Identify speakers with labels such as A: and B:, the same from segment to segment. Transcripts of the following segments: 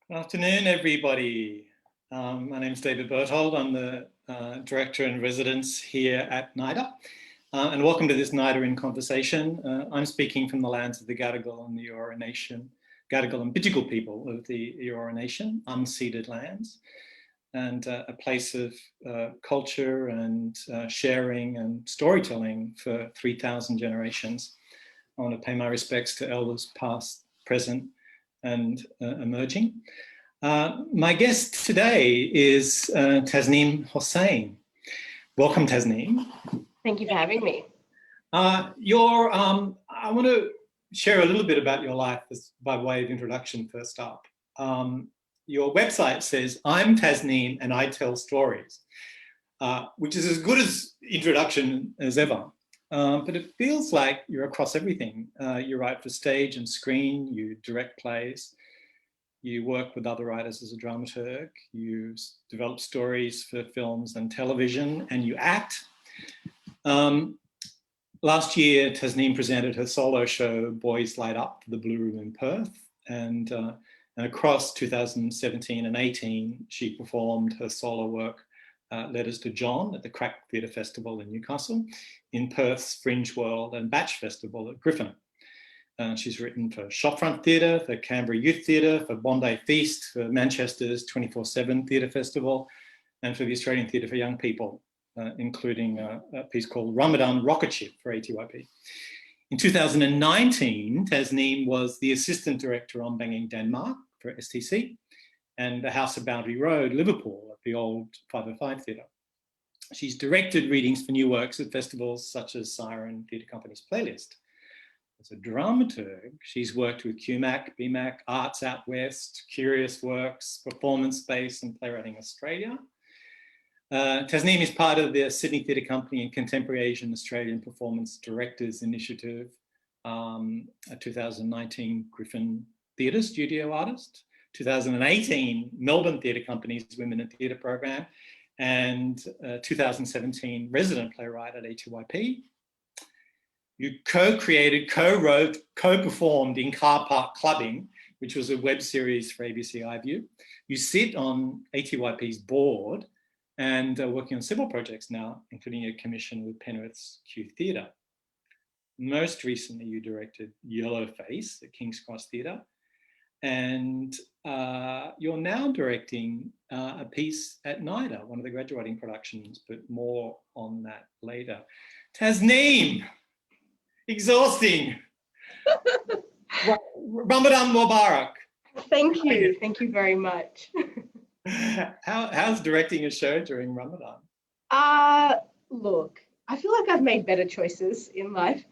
A: Good afternoon, everybody. My name is David Berthold. I'm the Director in Residence here at NIDA. And welcome to this NIDA in Conversation. I'm speaking from the lands of the Gadigal and the Eora Nation, Gadigal and Bidjigal people of the Eora Nation, unceded lands, and a place of culture and sharing and storytelling for 3,000 generations. I want to pay my respects to elders past, present, and emerging. My guest today is Tasnim Hossain. Welcome, Tasnim.
B: Thank you for having me.
A: I want to share a little bit about your life by way of introduction first up. Your website says, "I'm Tasnim and I tell stories," which is as good as introduction as ever. But it feels like you're across everything. You write for stage and screen, you direct plays, you work with other writers as a dramaturg, you develop stories for films and television, and you act. Last year, Tasnim presented her solo show, Boys Light Up, for the Blue Room in Perth. And across 2017 and 18, she performed her solo work, Letters to John, at the Crack Theatre Festival in Newcastle, in Perth's Fringe World and Batch Festival at Griffin. She's written for Shopfront Theatre, for Canberra Youth Theatre, for Bondi Feast, for Manchester's 24/7 Theatre Festival, and for the Australian Theatre for Young People, including a piece called Ramadan Rocket Ship for ATYP. In 2019, Tasnim was the Assistant Director on Banging Denmark for STC, and the House of Boundary Road, Liverpool, at the old 505 Theatre. She's directed readings for new works at festivals such as Siren Theatre Company's Playlist. As a dramaturg, she's worked with QMAC, BMAC, Arts Out West, Curious Works, Performance Space and Playwriting Australia. Tasnim is part of the Sydney Theatre Company and Contemporary Asian Australian Performance Directors Initiative, a 2019 Griffin Theatre Studio Artist, 2018 Melbourne Theatre Company's Women in Theatre Program, and 2017 Resident Playwright at ATYP. You co-created, co-wrote, co-performed in Carpark Clubbing, which was a web series for ABC iView. You sit on ATYP's board and are working on several projects now, including a commission with Penrith's Q Theatre. Most recently, you directed Yellowface at King's Cross Theatre, and you're now directing a piece at NIDA, one of the graduating productions, but more on that later. Tasnim, exhausting. Ramadan Mubarak.
B: Thank you very much.
A: How's directing a show during Ramadan?
B: Look, I feel like I've made better choices in life.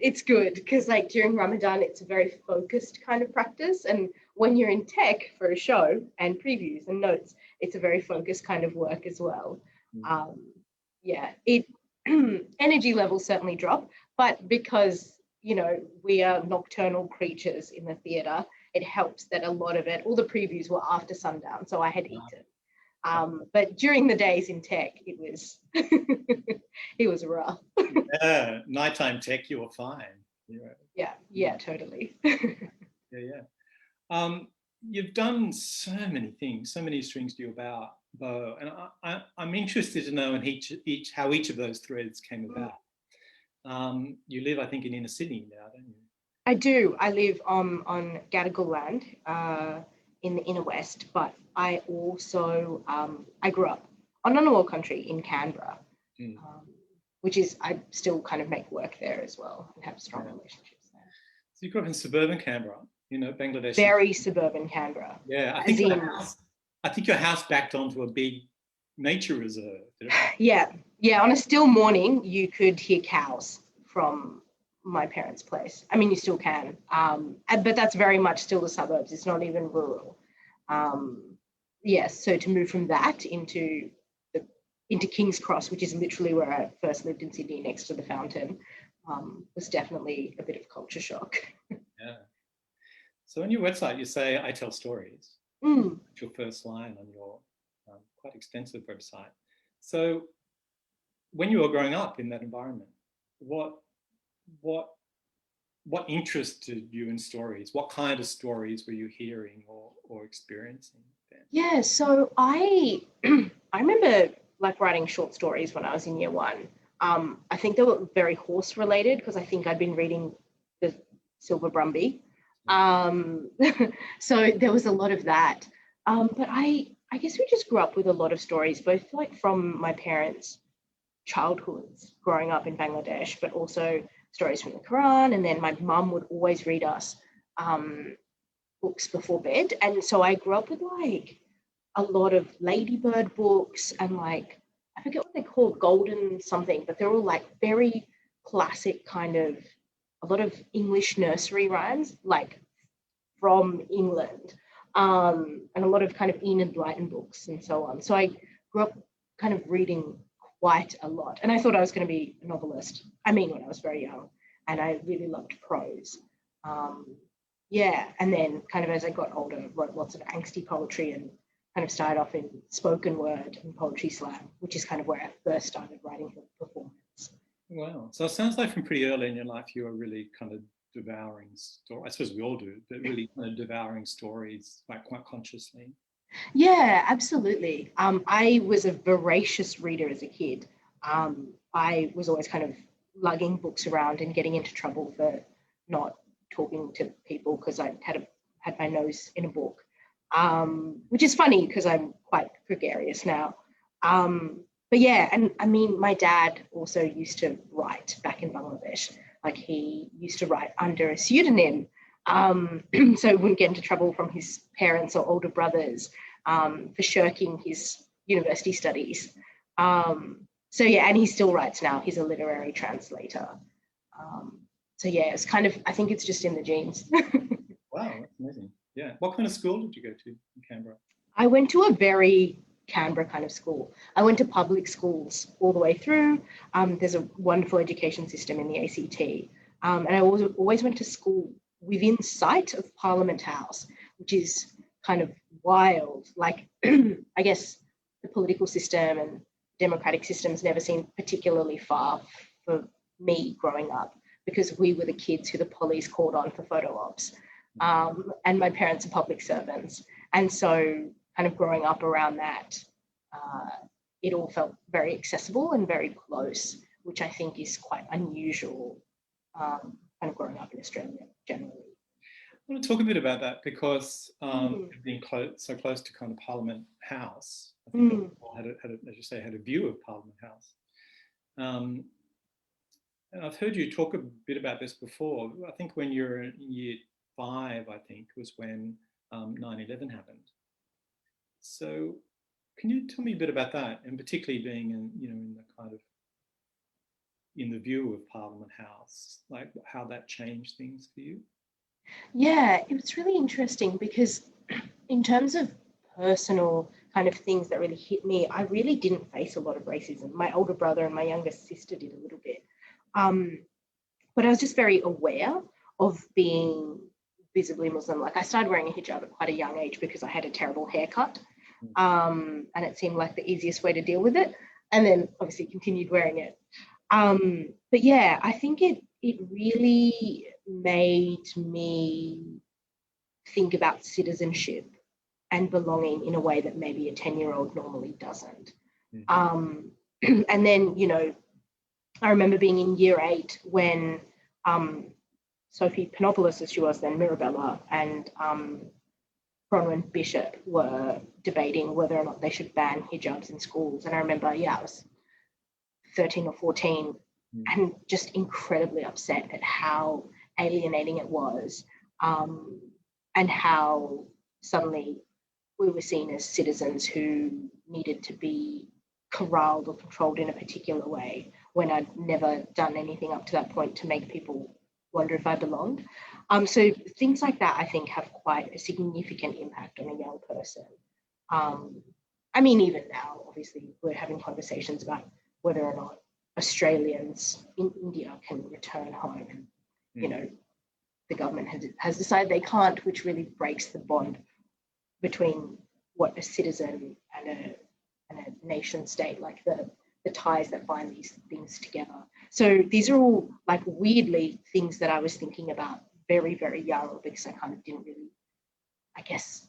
B: It's good because like during Ramadan, it's a very focused kind of practice. And when you're in tech for a show and previews and notes, it's a very focused kind of work as well. Yeah, energy levels certainly drop, but because, you know, we are nocturnal creatures in the theatre, it helps that a lot of it, all the previews were after sundown, so I had eaten. But during the days in tech, it was it was rough.
A: Yeah, nighttime tech, you were fine.
B: Yeah, totally.
A: Yeah. You've done so many things, so many strings to your bow, and I'm interested to know how each of those threads came about. You live, I think, in inner Sydney now, don't you?
B: I do. I live on Gadigal land in the inner west, but I also I grew up on Ngunnawal country in Canberra, which is I still kind of make work there as well and have strong relationships there.
A: So you grew up in suburban Canberra, you know, Bangladesh.
B: Very suburban Canberra.
A: Yeah, I think your house backed onto a big nature reserve.
B: Yeah. On a still morning, you could hear cows from my parents' place. I mean, you still can, but that's very much still the suburbs. It's not even rural. Yes, so to move from that into King's Cross, which is literally where I first lived in Sydney, next to the fountain, was definitely a bit of culture shock.
A: Yeah. So on your website, you say, "I tell stories." It's your first line on your quite extensive website. So when you were growing up in that environment, what what interested you in stories? What kind of stories were you hearing or experiencing then?
B: Yeah, so I I remember like writing short stories when I was in year one. I think they were very horse related because I think I'd been reading the Silver Brumby. So there was a lot of that. But I guess we just grew up with a lot of stories, both like from my parents' childhoods growing up in Bangladesh, but also stories from the Quran. And then my mum would always read us books before bed. And so I grew up with like a lot of Ladybird books and like, I forget what they're called, Golden something, but they're all like very classic kind of, a lot of English nursery rhymes, like from England, and a lot of kind of Enid Blyton books and so on. So I grew up kind of reading quite a lot. And I thought I was going to be a novelist. I mean, when I was very young, and I really loved prose. Yeah, and then kind of as I got older, wrote lots of angsty poetry and kind of started off in spoken word and poetry slam, which is kind of where I first started writing for performance.
A: Wow. So it sounds like from pretty early in your life, you were really kind of devouring stories. I suppose we all do, but really kind of devouring stories like quite consciously.
B: Yeah, absolutely. I was a voracious reader as a kid. I was always kind of lugging books around and getting into trouble for not talking to people because I had my nose in a book, which is funny because I'm quite gregarious now. But yeah, and I mean, my dad also used to write back in Bangladesh. Like he used to write under a pseudonym, so he wouldn't get into trouble from his parents or older brothers for shirking his university studies. So yeah, and he still writes now. He's a literary translator. So yeah, it's kind of, I think it's just in the genes.
A: Wow, that's amazing. Yeah. What kind of school did you go to in Canberra?
B: I went to a very Canberra kind of school. I went to public schools all the way through. There's a wonderful education system in the ACT. And I always went to school within sight of Parliament House, which is kind of wild. Like, I guess the political system and democratic systems never seemed particularly far for me growing up because we were the kids who the police called on for photo ops. And my parents are public servants. And so kind of growing up around that, it all felt very accessible and very close, which I think is quite unusual kind of growing up in Australia generally.
A: I want to talk a bit about that because being so close to kind of Parliament House, I think as you say, had a view of Parliament House. And I've heard you talk a bit about this before. I think when you're in year 5, I think, was when 9/11 happened. So can you tell me a bit about that, and particularly being in the kind of in the view of Parliament House, like how that changed things for you?
B: Yeah, it was really interesting because in terms of personal kind of things that really hit me, I really didn't face a lot of racism. My older brother and my younger sister did a little bit. But I was just very aware of being visibly Muslim. Like I started wearing a hijab at quite a young age because I had a terrible haircut. And it seemed like the easiest way to deal with it. And then obviously continued wearing it. But yeah, I think it really made me think about citizenship and belonging in a way that maybe a 10-year-old normally doesn't. And then, I remember being in year 8 when Sophie Panopoulos, as she was then, Mirabella, and Bronwyn Bishop were debating whether or not they should ban hijabs in schools. And I remember, I was 13 or 14 and just incredibly upset at how alienating it was, and how suddenly we were seen as citizens who needed to be corralled or controlled in a particular way when I'd never done anything up to that point to make people wonder if I belonged. So things like that, I think, have quite a significant impact on a young person. I mean, even now, obviously, we're having conversations about whether or not Australians in India can return home. And, the government has decided they can't, which really breaks the bond between what a citizen and a nation state like the the ties that bind these things together. So these are all like weirdly things that I was thinking about very, very young, because I kind of didn't really, I guess,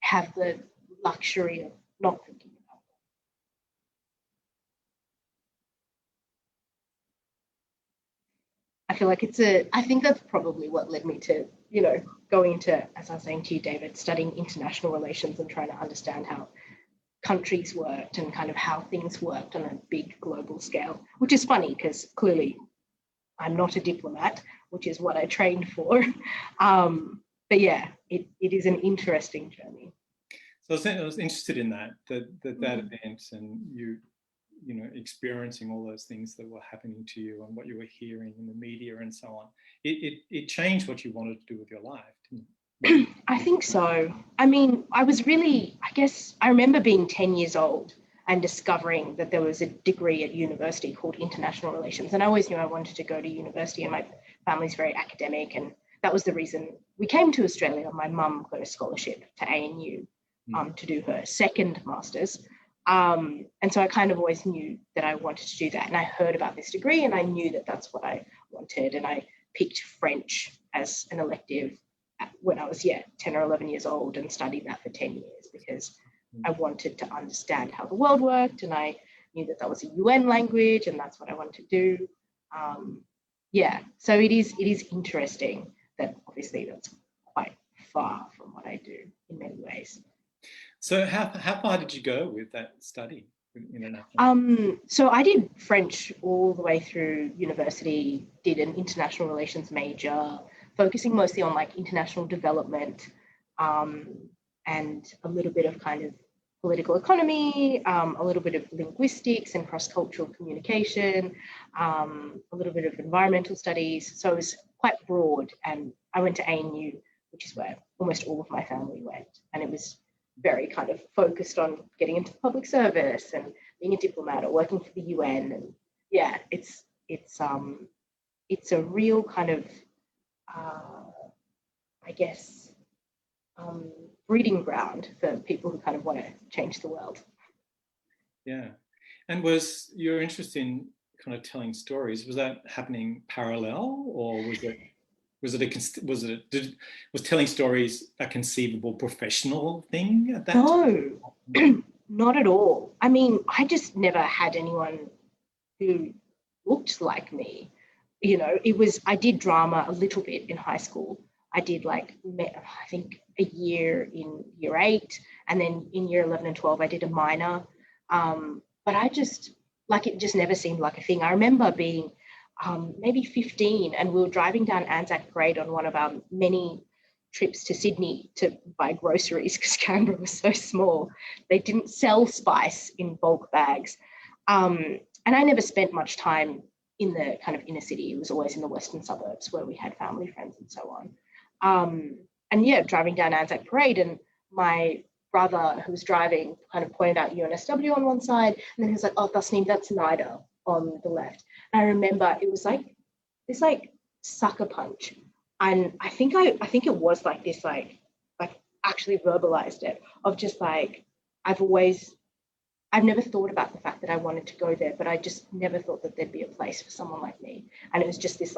B: have the luxury of not thinking about them. I feel like I think that's probably what led me to, going into, as I was saying to you, David, studying international relations and trying to understand how countries worked and kind of how things worked on a big global scale, which is funny because clearly I'm not a diplomat, which is what I trained for. But yeah, it is an interesting journey.
A: So I was interested in that event, and you experiencing all those things that were happening to you and what you were hearing in the media and so on. It changed what you wanted to do with your life, didn't it?
B: I think so. I mean, I remember being 10 years old and discovering that there was a degree at university called international relations. And I always knew I wanted to go to university, and my family's very academic. And that was the reason we came to Australia. My mum got a scholarship to ANU to do her second master's. And so I kind of always knew that I wanted to do that. And I heard about this degree and I knew that that's what I wanted. And I picked French as an elective when I was 10 or 11 years old, and studied that for 10 years because I wanted to understand how the world worked, and I knew that that was a UN language, and that's what I wanted to do. So it is interesting that obviously that's quite far from what I do in many ways.
A: So how far did you go with that study? International?
B: So I did French all the way through university, did an international relations major, focusing mostly on like international development, and a little bit of kind of political economy, a little bit of linguistics and cross-cultural communication, a little bit of environmental studies. So it was quite broad, and I went to ANU, which is where almost all of my family went, and it was very kind of focused on getting into public service and being a diplomat or working for the UN. And yeah, it's a real kind of breeding ground for people who kind of want to change the world.
A: Yeah. And was your interest in kind of telling stories, was that happening parallel, or was telling stories a conceivable professional thing at that time?
B: No, not at all. I mean, I just never had anyone who looked like me. I did drama a little bit in high school. I did I think a year in year 8, and then in year 11 and 12 I did a minor. But I just it just never seemed like a thing. I remember being maybe 15, and we were driving down Anzac Parade on one of our many trips to Sydney to buy groceries because Canberra was so small. They didn't sell spice in bulk bags. And I never spent much time in the kind of inner city. It was always in the western suburbs where we had family, friends and so on. Driving down Anzac Parade, and my brother who was driving kind of pointed out NSW on one side, and then he was like, "Oh, Tasnim, that's NIDA on the left." And I remember it was like this sucker punch. And I think it was like this, like actually verbalized it, of just I've never thought about the fact that I wanted to go there, but I just never thought that there'd be a place for someone like me. And it was just this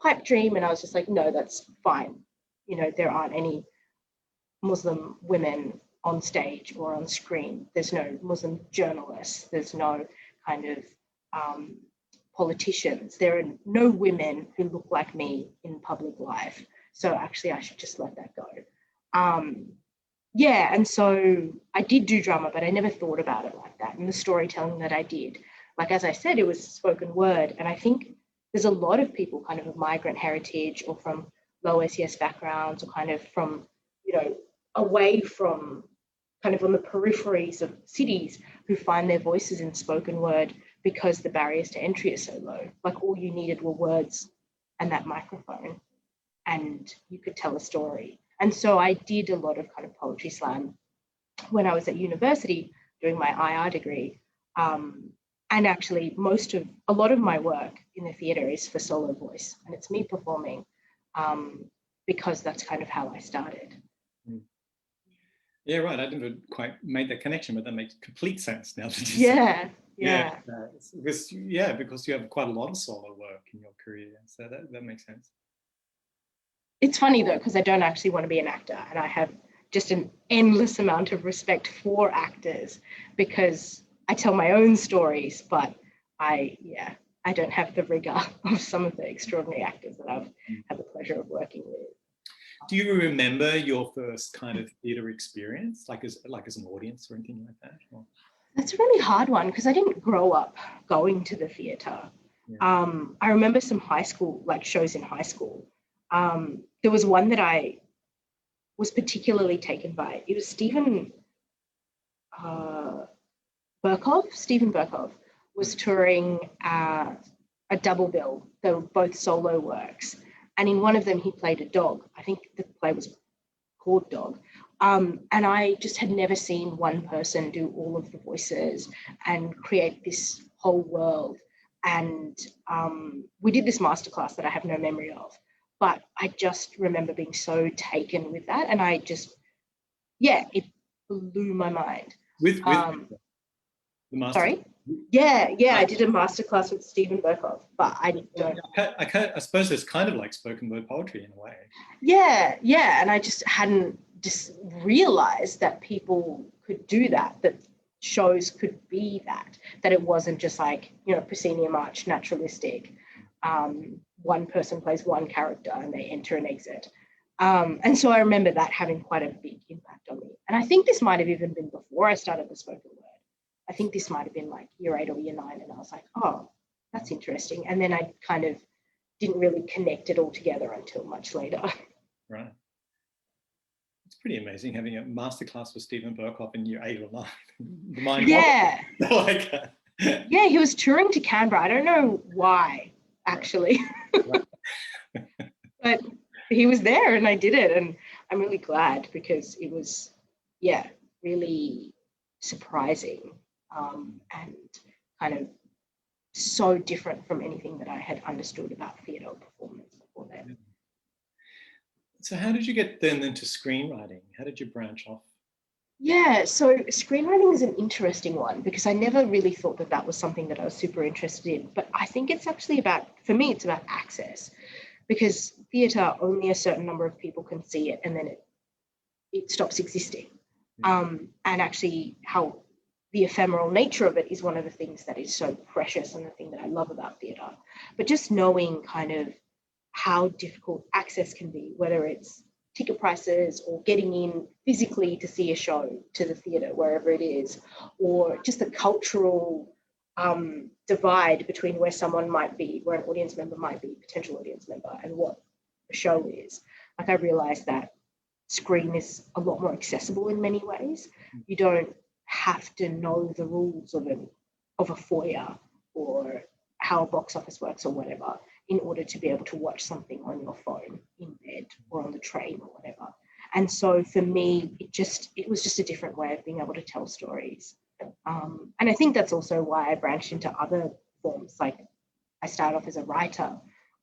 B: pipe dream. And I was just like, no, that's fine. There aren't any Muslim women on stage or on screen. There's no Muslim journalists. There's no kind of politicians. There are no women who look like me in public life. So actually I should just let that go. And so I did do drama, but I never thought about it like that. And the storytelling that I did, as I said, it was spoken word. And I think there's a lot of people kind of migrant heritage or from low SES backgrounds, or kind of from, away from kind of on the peripheries of cities, who find their voices in spoken word because the barriers to entry are so low. All you needed were words and that microphone, and you could tell a story. And so I did a lot of kind of poetry slam when I was at university doing my IR degree. And actually a lot of my work in the theatre is for solo voice, and it's me performing, because that's kind of how I started.
A: Yeah, right. I never quite made that connection, but that makes complete sense now that you say.
B: Yeah.
A: Because you have quite a lot of solo work in your career, so that makes sense.
B: It's funny though, because I don't actually want to be an actor, and I have just an endless amount of respect for actors because I tell my own stories, but I don't have the rigor of some of the extraordinary actors that I've had the pleasure of working with.
A: Do you remember your first kind of theatre experience, like as an audience or anything like that? Or?
B: That's a really hard one because I didn't grow up going to the theatre. Yeah. I remember some high school, like shows in high school. There was one that I was particularly taken by. It was Stephen Berthold was touring a double bill. They were both solo works. And in one of them, he played a dog. I think the play was called Dog. And I just had never seen one person do all of the voices and create this whole world. And we did this masterclass that I have no memory of. But I just remember being so taken with that. And I just, it blew my mind.
A: With the master.
B: Sorry? Yeah, I did a masterclass with Stephen Berthold, but I don't.
A: I suppose it's kind of like spoken word poetry in a way.
B: Yeah, and I just hadn't just realized that people could do that shows could be that it wasn't just like, proscenium arch, naturalistic. One person plays one character and they enter and exit. And so I remember that having quite a big impact on me. And I think this might have even been before I started the spoken word. I think this might have been like year 8 or year 9. And I was like, oh, that's interesting. And then I kind of didn't really connect it all together until much later.
A: Right. It's pretty amazing having a masterclass with Stephen Berthold in year 8 or 9. The mind
B: Yeah, he was touring to Canberra. I don't know why, actually. But he was there and I did it. And I'm really glad because it was, really surprising and kind of so different from anything that I had understood about theatre or performance before then.
A: So how did you get then into screenwriting? How did you branch off?
B: Yeah, so screenwriting is an interesting one because I never really thought that was something that I was super interested in. But I think it's actually for me, it's about access because theatre, only a certain number of people can see it and then it stops existing. And actually how the ephemeral nature of it is one of the things that is so precious and the thing that I love about theatre. But just knowing kind of how difficult access can be, whether it's ticket prices or getting in physically to see a show to the theatre, wherever it is, or just the cultural divide between where someone might be, where an audience member might be, potential audience member, and what a show is. Like I realised that Screen is a lot more accessible in many ways. You don't have to know the rules of a foyer or how a box office works or whatever in order to be able to watch something on your phone in bed or on the train or whatever. And so for me, it was just a different way of being able to tell stories. And I think that's also why I branched into other forms. Like I started off as a writer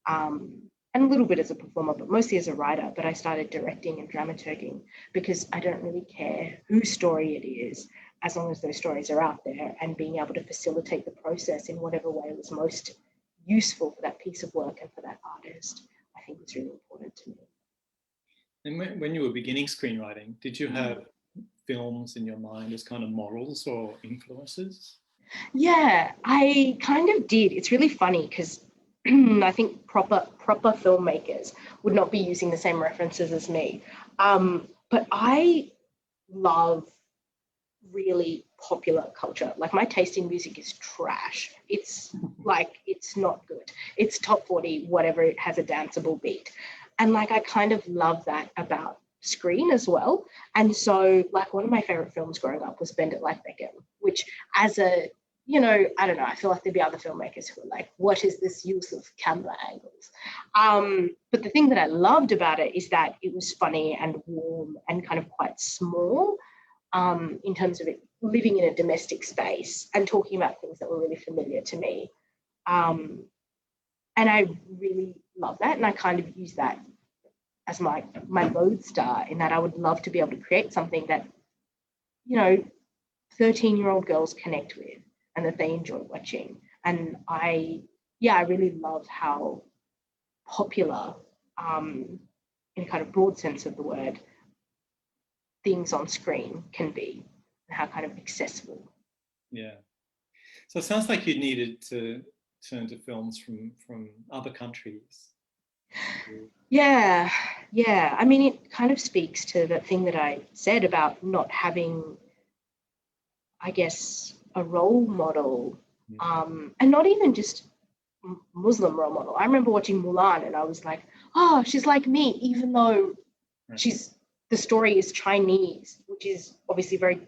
B: and a little bit as a performer, but mostly as a writer. But I started directing and dramaturging because I don't really care whose story it is, as long as those stories are out there, and being able to facilitate the process in whatever way was most useful for that piece of work and for that artist, I think was really important to me.
A: And when you were beginning screenwriting, did you have films in your mind as kind of models or influences?
B: Yeah, I kind of did. It's really funny because I think proper filmmakers would not be using the same references as me. But I love really popular culture. Like my taste in music is trash. It's like, it's not good. It's top 40, whatever, it has a danceable beat. And like, I kind of love that about Screen as well. And so like one of my favorite films growing up was Bend It Like Beckham, which as a, I don't know, I feel like there'd be other filmmakers who are like, what is this use of camera angles? But the thing that I loved about it is that it was funny and warm and kind of quite small in terms of it living in a domestic space and talking about things that were really familiar to me. And I really love that. And I kind of use that as my lodestar, in that I would love to be able to create something that, 13-year-old girls connect with and that they enjoy watching. And I really love how popular, in a kind of broad sense of the word, things on screen can be, and how kind of accessible.
A: Yeah. So it sounds like you needed to turn to films from other countries.
B: Yeah. I mean, it kind of speaks to the thing that I said about not having, I guess, a role model, and not even just Muslim role model. I remember watching Mulan and I was like, oh, she's like me, even though the story is Chinese, which is obviously very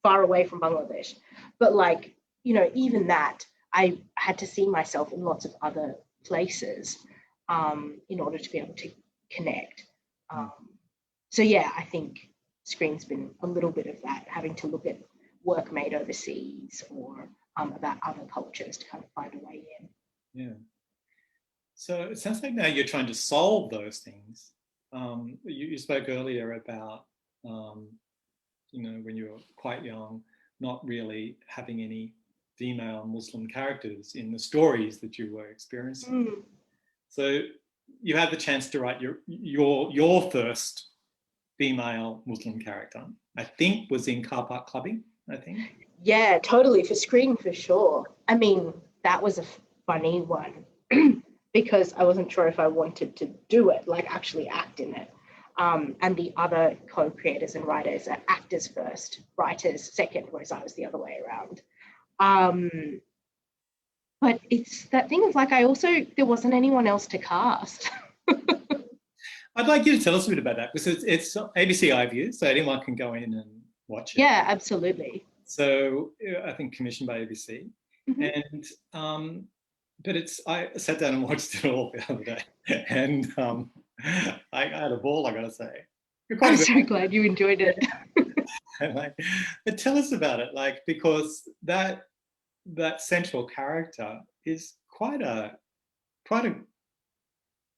B: far away from Bangladesh. But like, you know, even that, I had to see myself in lots of other places in order to be able to connect. So yeah, I think Screen's been a little bit of that, having to look at work made overseas or about other cultures to kind of find a way in.
A: Yeah. So it sounds like now you're trying to solve those things. You spoke earlier about, you know, when you were quite young, not really having any female Muslim characters in the stories that you were experiencing. So you had the chance to write your first female Muslim character, I think was in Carpark Clubbing, I think.
B: Yeah, totally, for Screen, for sure. I mean, that was a funny one because I wasn't sure if I wanted to do it, like actually act in it. And the other co-creators and writers are actors first, writers second, whereas I was the other way around. But it's that thing of like, there wasn't anyone else to cast.
A: I'd like you to tell us a bit about that, because it's ABC iView, so anyone can go in and watch it.
B: Yeah, absolutely.
A: So I think commissioned by ABC. And but I sat down and watched it all the other day, and I had a ball, I gotta say.
B: I'm so glad you enjoyed it.
A: But tell us about it, like, because that central character is quite a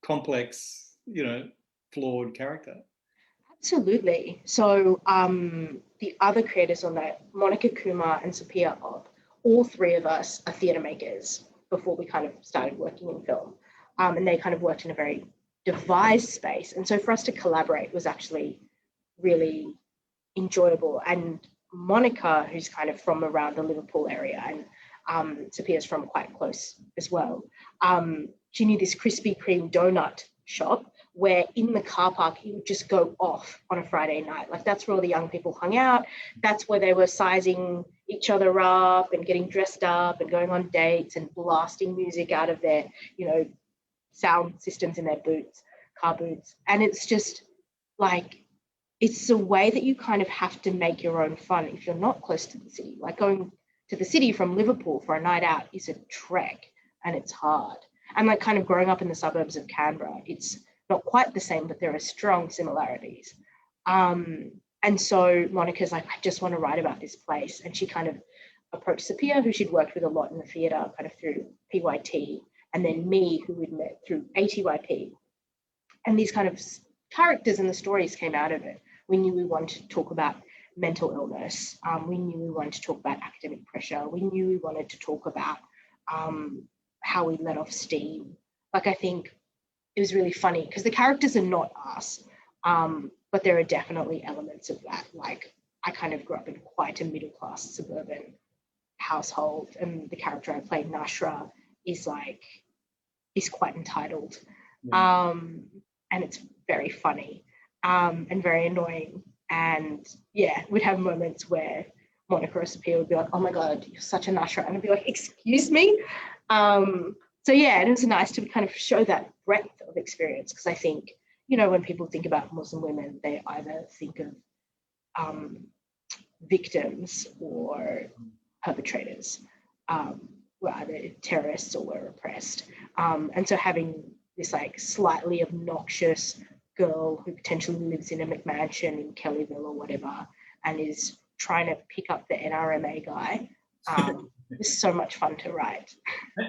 A: complex, you know, flawed character.
B: Absolutely. So the other creators on that, Monica Kumar and Sophia Ob, all three of us are theatre makers before we kind of started working in film. And they kind of worked in a very devised space. And so for us to collaborate was actually really enjoyable. And Monica, who's kind of from around the Liverpool area, and Sophia's from quite close as well, she knew this Krispy Kreme donut shop where in the car park he would just go off on a Friday night. Like that's where all the young people hung out. That's where they were sizing each other up and getting dressed up and going on dates and blasting music out of their, you know, sound systems in their boots, car boots. And it's just like, it's a way that you kind of have to make your own fun if you're not close to the city. Like going to the city from Liverpool for a night out is a trek and it's hard. And like kind of growing up in the suburbs of Canberra, it's not quite the same, but there are strong similarities. And so Monica's like, I just want to write about this place. And she kind of approached Sophia, who she'd worked with a lot in the theatre, kind of through PYT, and then me, who we'd met through ATYP. And these kind of characters and the stories came out of it. We knew we wanted to talk about mental illness. We knew we wanted to talk about academic pressure. We knew we wanted to talk about how we let off steam. Like, I think it was really funny because the characters are not us, but there are definitely elements of that. Like, I kind of grew up in quite a middle-class suburban household, and the character I played, Nashra, is quite entitled. Yeah. And it's very funny and very annoying. And yeah, we'd have moments where Monica or Sophia would be like, oh my God, you're such a Nashra. And I'd be like, excuse me? So yeah, and it was nice to kind of show that breadth of experience, because I think, you know, when people think about Muslim women, they either think of victims or perpetrators, were either terrorists or were oppressed. And so having this like slightly obnoxious girl who potentially lives in a McMansion in Kellyville or whatever and is trying to pick up the NRMA guy, was so much fun to write.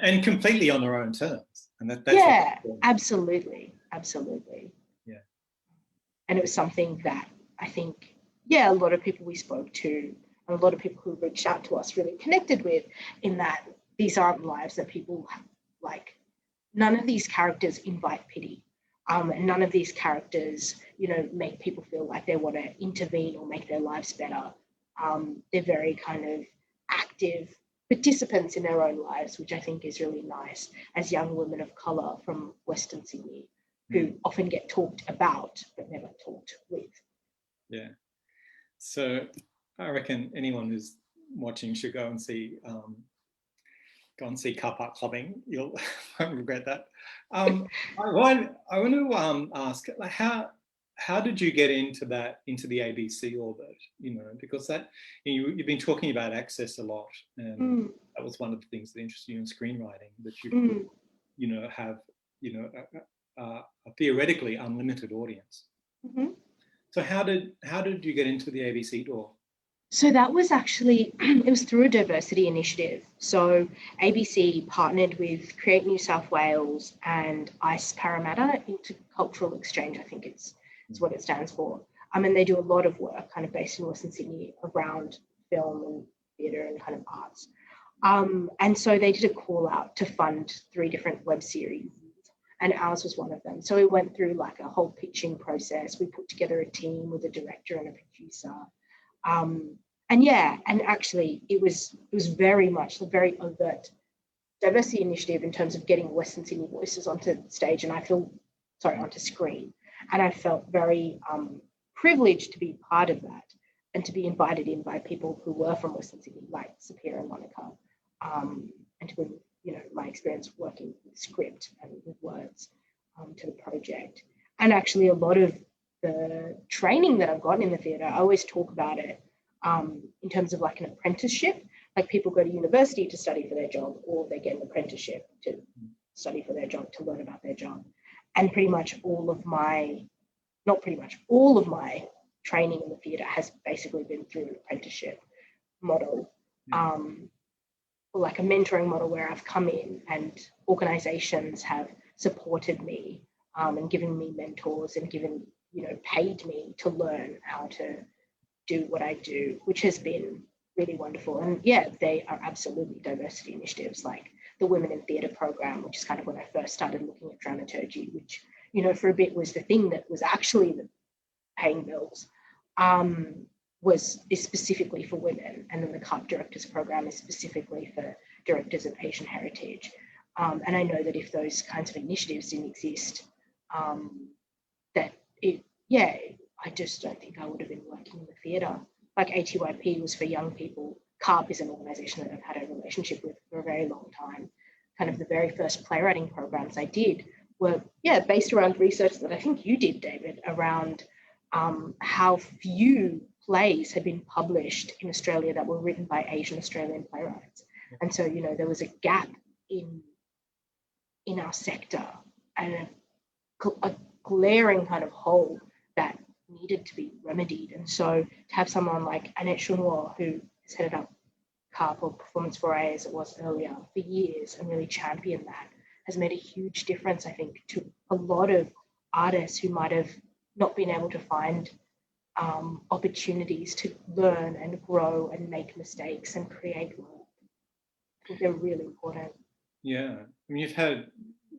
A: And completely on their own terms. And that's
B: yeah, absolutely.
A: Yeah.
B: And it was something that I think, yeah, a lot of people we spoke to and a lot of people who reached out to us really connected with, in that these aren't lives that people like. None of these characters invite pity. And none of these characters, you know, make people feel like they want to intervene or make their lives better. They're very kind of active participants in their own lives, which I think is really nice as young women of colour from Western Sydney, who often get talked about but never talked with. Yeah.
A: So I reckon anyone who's watching should go and see Carpark Clubbing. You'll won't regret that. I want to ask, like, how did you get into the ABC orbit? You know, because that you've been talking about access a lot, and that was one of the things that interested you in screenwriting. That you you know have a theoretically unlimited audience. So how did you get into the ABC door?
B: So that was actually, it was through a diversity initiative. So ABC partnered with Create New South Wales and ICE Parramatta, Intercultural Exchange, I think is what it stands for. And they do a lot of work kind of based in Western Sydney around film and theatre and kind of arts. And so they did a call out to fund 3 different web series, and ours was one of them. So we went through like a whole pitching process. We put together a team with a director and a producer. And actually it was very much a very overt diversity initiative in terms of getting Western Sydney voices onto stage, and onto screen. And I felt very privileged to be part of that and to be invited in by people who were from Western Sydney, like Sapira and Monica, and to bring, you know, my experience working with script and with words to the project. And actually a lot of the training that I've gotten in the theatre, I always talk about it in terms of like an apprenticeship. Like people go to university to study for their job, or they get an apprenticeship to study for their job, to learn about their job. And all of my training in the theatre has basically been through an apprenticeship model, or like a mentoring model where I've come in and organisations have supported me and given me mentors and paid me to learn how to do what I do, which has been really wonderful. And yeah, they are absolutely diversity initiatives, like the Women in Theatre program, which is kind of when I first started looking at dramaturgy, which, you know, for a bit was the thing that was actually the paying bills, is specifically for women. And then the CARP Directors program is specifically for directors of Asian heritage. And I know that if those kinds of initiatives didn't exist, I just don't think I would have been working in the theatre. Like ATYP was for young people. CARP is an organisation that I've had a relationship with for a very long time. Kind of the very first playwriting programs I did were, based around research that I think you did, David, around how few plays had been published in Australia that were written by Asian Australian playwrights. And so, you know, there was a gap in our sector and a glaring kind of hole that needed to be remedied. And so to have someone like Annette Chounois, who has headed up CARP, or Performance Foray as it was earlier, for years, and really championed that, has made a huge difference, I think, to a lot of artists who might have not been able to find opportunities to learn and grow and make mistakes and create work. I think they're really important.
A: Yeah, I mean, you've had,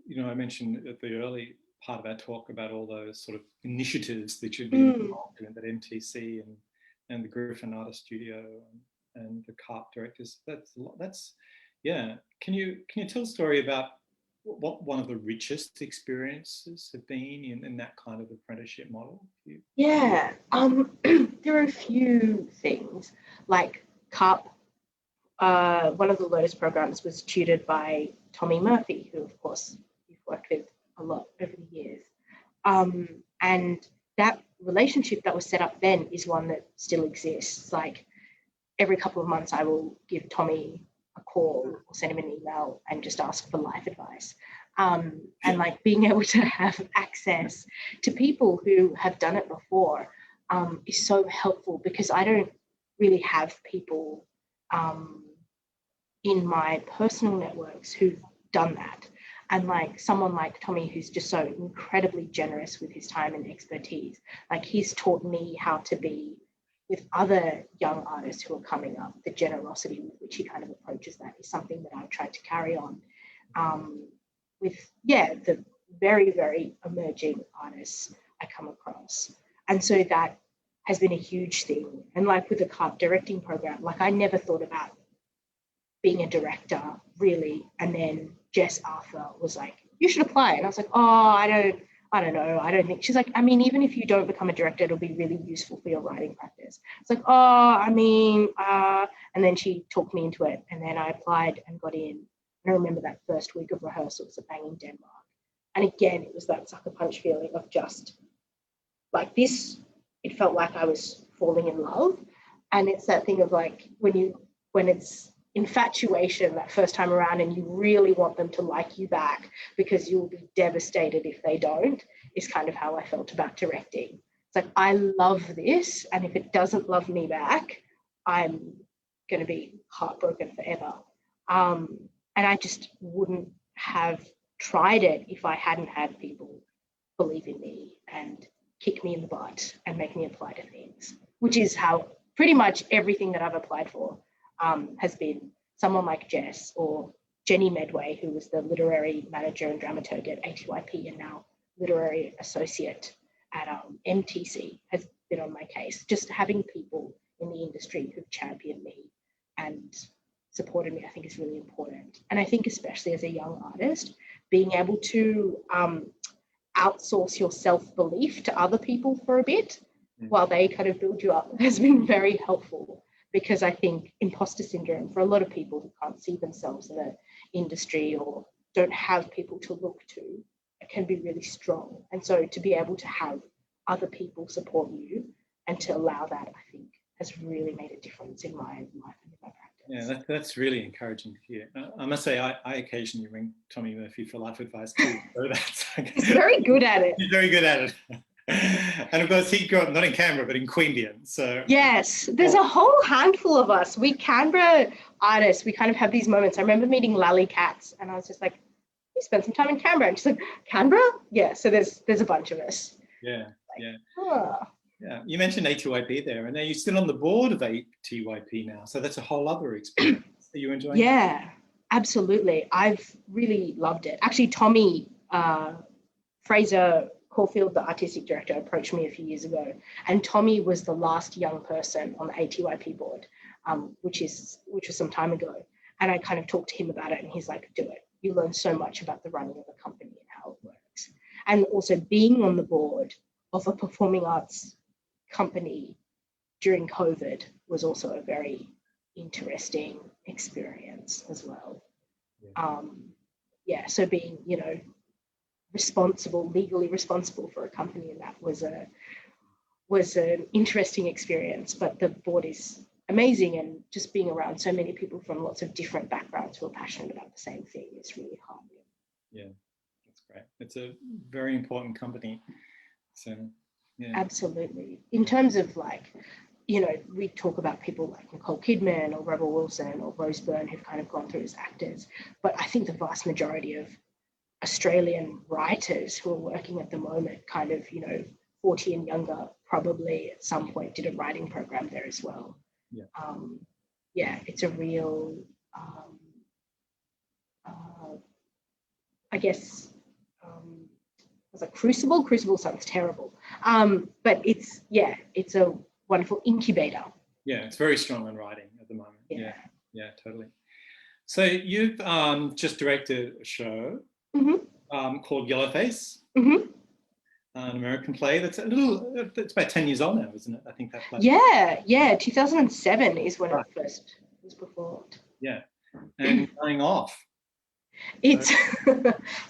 A: you know, I mentioned at the early part of our talk about all those sort of initiatives that you've been involved in, that MTC and the Griffin Artist Studio and the CARP Directors. That's yeah. Can you tell a story about what one of the richest experiences have been in that kind of apprenticeship model?
B: Yeah, there are a few things. Like CARP, one of the Lotus programs was tutored by Tommy Murphy, who of course you've worked with a lot over the years. And that relationship that was set up then is one that still exists. Like every couple of months I will give Tommy a call or send him an email and just ask for life advice. And like being able to have access to people who have done it before is so helpful, because I don't really have people in my personal networks who've done that. And like someone like Tommy, who's just so incredibly generous with his time and expertise, like he's taught me how to be with other young artists who are coming up, the generosity with which he kind of approaches that is something that I've tried to carry on with, the very, very emerging artists I come across. And so that has been a huge thing. And like with the CARP directing program, like I never thought about being a director really. And then Jess Arthur was like, you should apply. And I was like, oh, I don't know. I don't think. She's like, I mean, even if you don't become a director, it'll be really useful for your writing practice. It's like, and then she talked me into it. And then I applied and got in. And I remember that first week of rehearsals at Banging Denmark. And again, it was that sucker punch feeling of just like this. It felt like I was falling in love. And it's that thing of like when it's infatuation that first time around and you really want them to like you back because you'll be devastated if they don't, is kind of how I felt about directing. It's like, I love this, and if it doesn't love me back, I'm going to be heartbroken forever. And I just wouldn't have tried it if I hadn't had people believe in me and kick me in the butt and make me apply to things, which is how pretty much everything that I've applied for has been someone like Jess or Jenny Medway, who was the literary manager and dramaturg at ATYP and now literary associate at MTC, has been on my case. Just having people in the industry who've championed me and supported me, I think is really important. And I think especially as a young artist, being able to outsource your self-belief to other people for a bit while they kind of build you up has been very helpful, because I think imposter syndrome for a lot of people who can't see themselves in the industry or don't have people to look to, it can be really strong. And so to be able to have other people support you and to allow that, I think, has really made a difference in my life and in my practice.
A: Yeah, that's really encouraging to hear. I must say, I occasionally ring Tommy Murphy for life advice too. So that's
B: He's very good at it.
A: He's very good at it. And of course, he grew up not in Canberra, but in Queanbeyan. So
B: yes, there's a whole handful of us. We Canberra artists, we kind of have these moments. I remember meeting Lally Katz, and I was just like, "You spent some time in Canberra," and she's like, "Canberra? Yeah." So there's a bunch of us.
A: Yeah,
B: like,
A: yeah.
B: Oh.
A: Yeah, you mentioned ATYP there, and now you're still on the board of ATYP now, so that's a whole other experience. Are you enjoying it?
B: Yeah, absolutely. I've really loved it. Actually, Tommy Fraser Caulfield, the artistic director, approached me a few years ago, and Tommy was the last young person on the ATYP board, which was some time ago. And I kind of talked to him about it, and he's like, "Do it. You learn so much about the running of a company and how it works." And also being on the board of a performing arts company during COVID was also a very interesting experience as well. So being, legally responsible for a company, and that was an interesting experience. But the board is amazing, and just being around so many people from lots of different backgrounds who are passionate about the same thing is really heartening.
A: Yeah, that's great. It's a very important company. So yeah.
B: Absolutely. In terms of we talk about people like Nicole Kidman or Rebel Wilson or Rose Byrne who've kind of gone through as actors, but I think the vast majority of Australian writers who are working at the moment, kind of, 40 and younger, probably at some point did a writing program there as well. Yeah. It's a real, I guess, I was like, Crucible sounds terrible. But it's a wonderful incubator.
A: Yeah, it's very strong on writing at the moment. Yeah, totally. So you've just directed a show called Yellowface, an American play that's it's about 10 years old now, isn't it? I think that play.
B: Yeah, 2007 is when it first was performed.
A: Yeah, and going off.
B: It's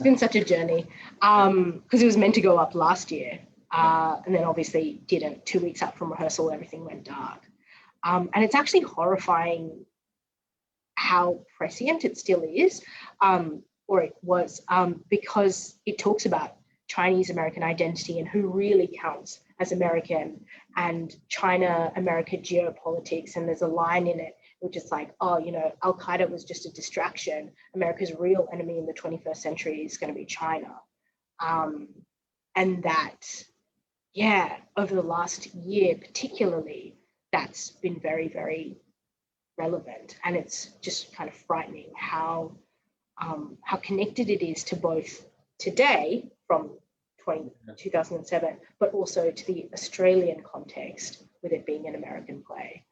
B: been such a journey because it was meant to go up last year and then obviously didn't. 2 weeks up from rehearsal, everything went dark. And it's actually horrifying how prescient it still is, or it was, because it talks about Chinese American identity and who really counts as American, and China-America geopolitics. And there's a line in it which is like, Al-Qaeda was just a distraction. America's real enemy in the 21st century is going to be China. And that, over the last year particularly, that's been very, very relevant. And it's just kind of frightening how connected it is to both today from 2007, but also to the Australian context with it being an American play.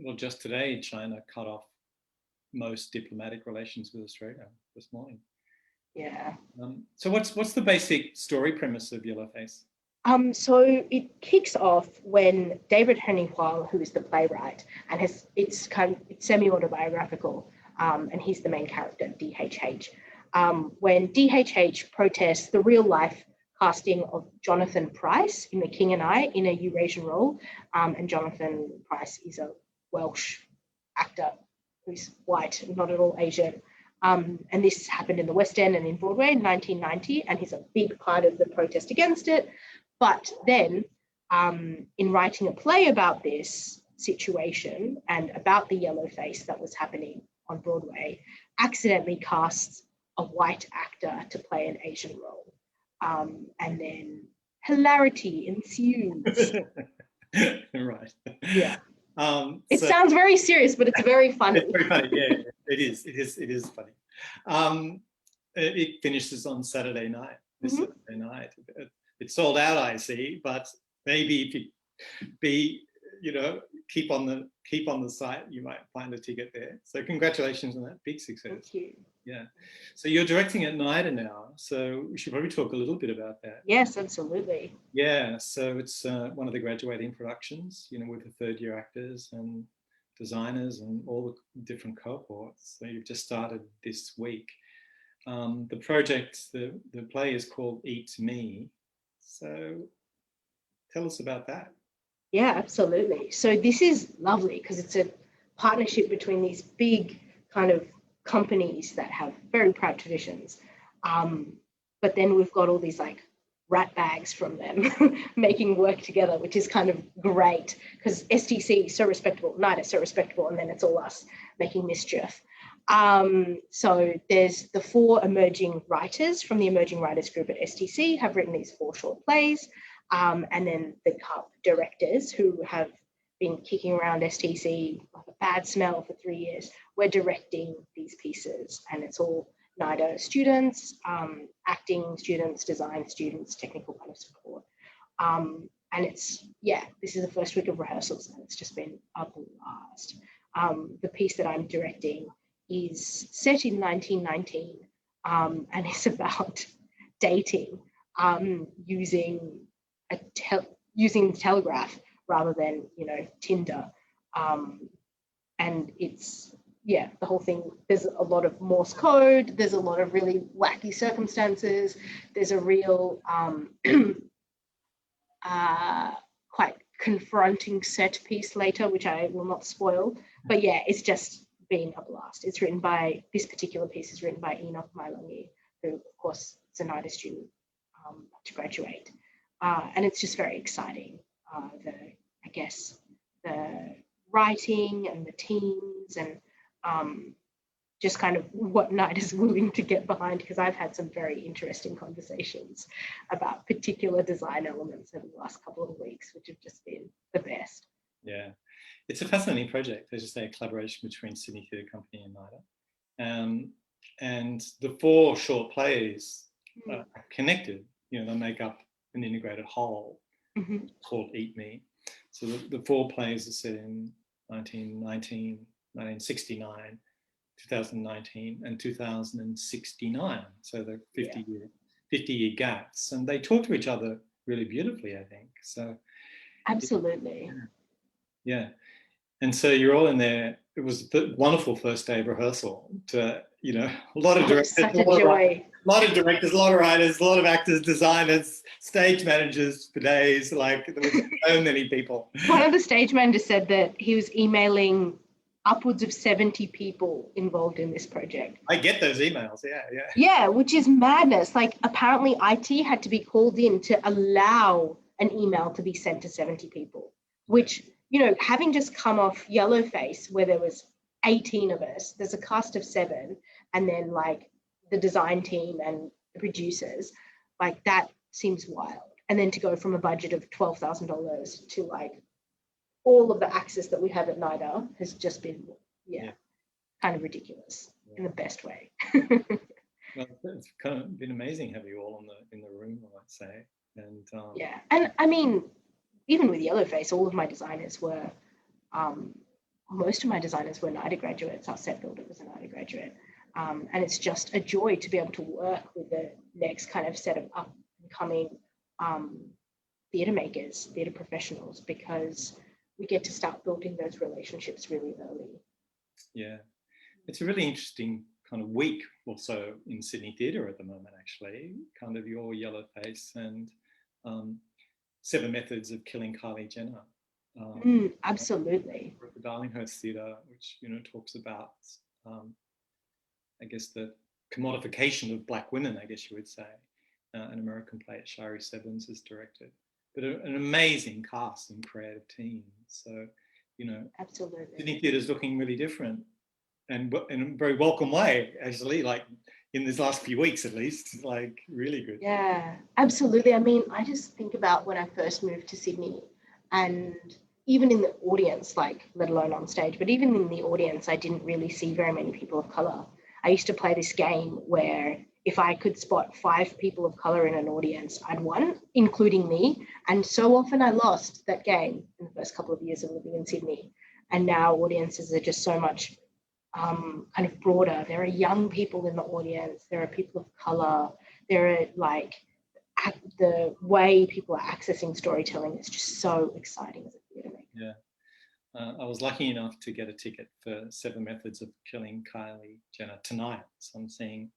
A: Well, just today, China cut off most diplomatic relations with Australia this morning.
B: Yeah.
A: So what's the basic story premise of Yellowface?
B: So it kicks off when David Berthold, who is the playwright, and it's semi-autobiographical, and he's the main character, DHH. When DHH protests the real life casting of Jonathan Pryce in The King and I in a Eurasian role, and Jonathan Pryce is a Welsh actor who's white, not at all Asian. And this happened in the West End and in Broadway in 1990, and he's a big part of the protest against it. But then in writing a play about this situation and about the Yellowface that was happening on Broadway, accidentally casts a white actor to play an Asian role. And then hilarity ensues.
A: Right.
B: Yeah. It sounds very serious, but it's very funny.
A: It's very funny, yeah. It is funny. It finishes on Saturday night, this Saturday night. It's sold out, I see, but maybe if you keep on the site, you might find a ticket there. So congratulations on that big success.
B: Thank you.
A: Yeah. So you're directing at NIDA now, so we should probably talk a little bit about that.
B: Yes, absolutely.
A: Yeah. So it's one of the graduating productions, with the third-year actors and designers and all the different cohorts. So you've just started this week. The project, the play is called Eat Me. So tell us about that.
B: Yeah, absolutely. So this is lovely because it's a partnership between these big kind of companies that have very proud traditions. But then we've got all these like rat bags from them making work together, which is kind of great because STC is so respectable, NIDA is so respectable, and then it's all us making mischief. So there's the 4 emerging writers from the emerging writers group at STC have written these 4 short plays. And then the CUP directors who have been kicking around STC like a bad smell for 3 years. We're directing these pieces, and it's all NIDA students, acting students, design students, technical kind of support. And this is the first week of rehearsals, and it's just been a blast. The piece that I'm directing is set in 1919, and it's about dating using the telegraph rather than Tinder, and it's the whole thing. There's a lot of Morse code, there's a lot of really wacky circumstances, there's a real quite confronting set piece later, which I will not spoil, but it's just been a blast. It's written by, this particular piece is written by Enoch Mailangi, who of course is a NIDA student to graduate. And it's just very exciting. The writing and the teams and just kind of what NIDA is willing to get behind, because I've had some very interesting conversations about particular design elements over the last couple of weeks, which have just been the best.
A: Yeah, it's a fascinating project. As you say, a collaboration between Sydney Theatre Company and NIDA. And the 4 short plays are connected. They make up an integrated whole called Eat Me. So the 4 plays are set in 1919, 1969, 2019, and 2069. So the 50-year gaps, and they talk to each other really beautifully, I think. So
B: absolutely.
A: Yeah. And so you're all in there. It was the wonderful first day of rehearsal. A lot of directors,
B: such a joy.
A: A lot of directors, a lot of writers, a lot of actors, designers, stage managers for days. Like there was so many people.
B: One of the stage managers said that he was emailing upwards of 70 people involved in this project.
A: I get those emails. Yeah.
B: Yeah, which is madness. Like apparently IT had to be called in to allow an email to be sent to 70 people, which, having just come off Yellowface where there was 18 of us, there's a cast of 7, and then like the design team and the producers, like that seems wild. And then to go from a budget of $12,000 to like all of the access that we have at NIDA has just been, kind of ridiculous in the best way.
A: Well, it's kind of been amazing having you all in the room, I might say. And
B: yeah, and I mean, even with Yellowface, all of my designers were, most of my designers were NIDA graduates. Our set builder was a NIDA graduate. And it's just a joy to be able to work with the next kind of set of up and coming theatre makers, theatre professionals, because we get to start building those relationships really early.
A: Yeah, it's a really interesting kind of week also in Sydney theatre at the moment, actually, kind of your Yellowface and 7 Methods of Killing Kylie Jenner.
B: Absolutely.
A: The Darlinghurst Theatre, which, you know, talks about, I guess, the commodification of Black women, I guess you would say. An American play at Shari Sevens has directed. But an amazing cast and creative team. So, you know,
B: absolutely,
A: Sydney theatre is looking really different, and in a very welcome way, actually, like in these last few weeks at least, like really good.
B: Yeah, absolutely. I mean, I just think about when I first moved to Sydney, and even in the audience, like let alone on stage, but even in the audience, I didn't really see very many people of colour. I used to play this game where if I could spot 5 people of colour in an audience, I'd won, including me. And so often I lost that game in the first couple of years of living in Sydney. And now audiences are just so much kind of broader. There are young people in the audience. There are people of colour. There are like the way people are accessing storytelling is just so exciting as a theatre maker.
A: Yeah. I was lucky enough to get a ticket for 7 Methods of Killing Kylie Jenner tonight. So I'm seeing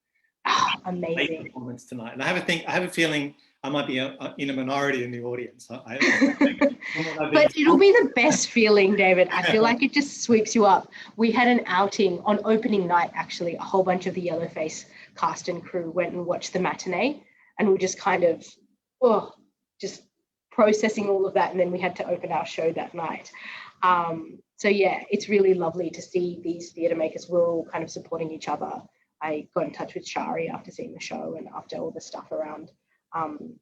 B: amazing
A: 8 performances tonight, and I have a feeling I might be in a minority in the audience.
B: But it'll be the best feeling, David. I feel like it just sweeps you up. We had an outing on opening night, actually. A whole bunch of the Yellowface cast and crew went and watched the matinee, and we just kind of, just processing all of that, and then we had to open our show that night. So yeah, it's really lovely to see these theatre makers. We're all kind of supporting each other. I got in touch with Shari after seeing the show and after all the stuff around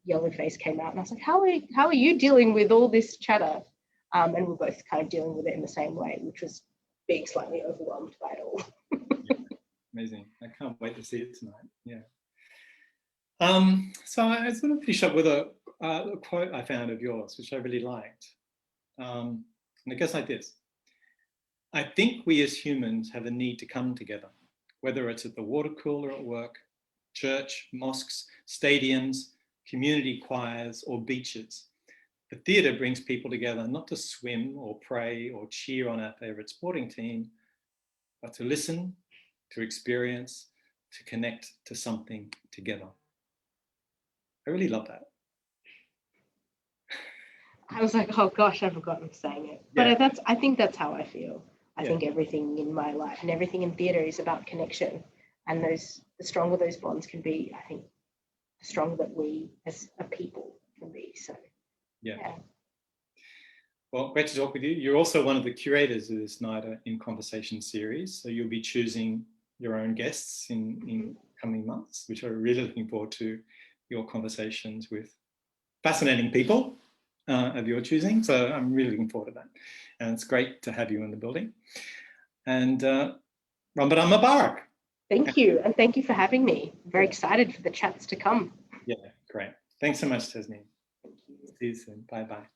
B: Yellowface came out, and I was like, how are you dealing with all this chatter? And we're both kind of dealing with it in the same way, which was being slightly overwhelmed by it all.
A: Amazing. I can't wait to see it tonight. Yeah. So I was going to finish up with a quote I found of yours, which I really liked. And it goes like this: I think we as humans have a need to come together, whether it's at the water cooler at work, church, mosques, stadiums, community choirs, or beaches. The theatre brings people together not to swim or pray or cheer on our favourite sporting team, but to listen, to experience, to connect to something together. I really love that.
B: I was like, oh gosh, I've forgotten saying it. But yeah. I think that's how I feel. I think everything in my life and everything in theatre is about connection. And the stronger those bonds can be, I think the stronger that we as a people can be. So, yeah.
A: Well, great to talk with you. You're also one of the curators of this NIDA in Conversation series. So you'll be choosing your own guests in coming months, which I'm really looking forward to your conversations with fascinating people of your choosing. So I'm really looking forward to that. And it's great to have you in the building. And Ramadan Mubarak.
B: Thank you. And thank you for having me. I'm very excited for the chats to come.
A: Yeah, great. Thanks so much, Tasnim. See you soon. Bye-bye.